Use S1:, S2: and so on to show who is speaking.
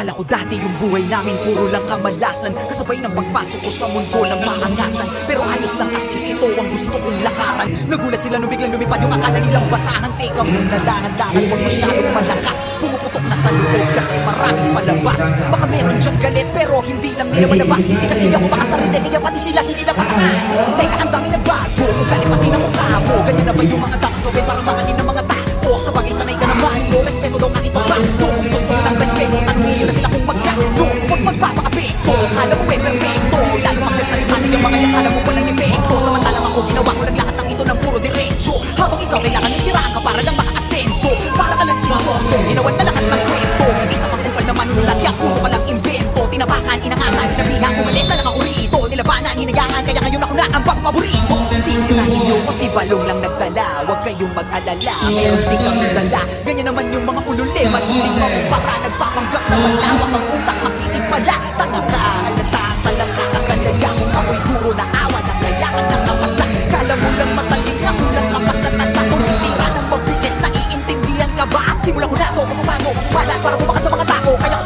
S1: Akala ko dati yung buhay namin puro lang kamalasan, kasabay ng pagpasok ko sa mundo ng maangasan. Pero ayos lang kasi ito ang gusto kong lakaran. Nagulat sila nung biglang lumipad yung akala nilang basahan. Teka muna, dahan-dahan, huwag masyadong malakas. Pumuputok na sa loob kasi maraming palabas. Baka meron dyang galit pero hindi lang nila malabas. Hindi kasi ako makasarili kaya pati sila hindi na pataas. Teka, ang dami nagbago, ugali pati ng mukha mo. Ganyan na ba yung mga dapat gawin para mahalin ng mga tao? Sa bagay sanay ka naman, no respeto daw kahit pagbago. Kung gusto nyo ng respeto, tanongin nyo na sila kung magkano. Huwag magpapakapekto, kala mo perfecto. Lalo pag nagsalita na yung mga yan, kala mo walang epekto. Samantalang ako, ginawa ko lang lahat ng ito ng puro diretso. Habang ikaw kailangan may siraan ka para lang maka-asenso. Para ka lang chismoso, ginawan na lahat ng kwento. Isa pang kupal na manunulat, kaya puro ka lang invento. Tinapakan, inangasan, hinabihan, umalis na lang ako rito. Nilabanan, hinayaan, kaya ngayon ako na ang pagpaborito. Titirahin nyo ko si Balong lang nagdala. Huwag kayong mag-alala, meron din kami dala. Ganyan naman yung mga ululi, mahilig mamumpara. Nagpapanggap na malawak ang utak, makinig pala. Tanga ka, halata, talangka ka talaga. Kung ako'y guro na awa, na kaya ka nakapasa. Kala mo lang mataling, ako lang kapasa-tasa. Kung titira ng mabilis, naiintindihan ka ba? Simulan ko na to kung paano, para bumakat sa mga tao. Kaya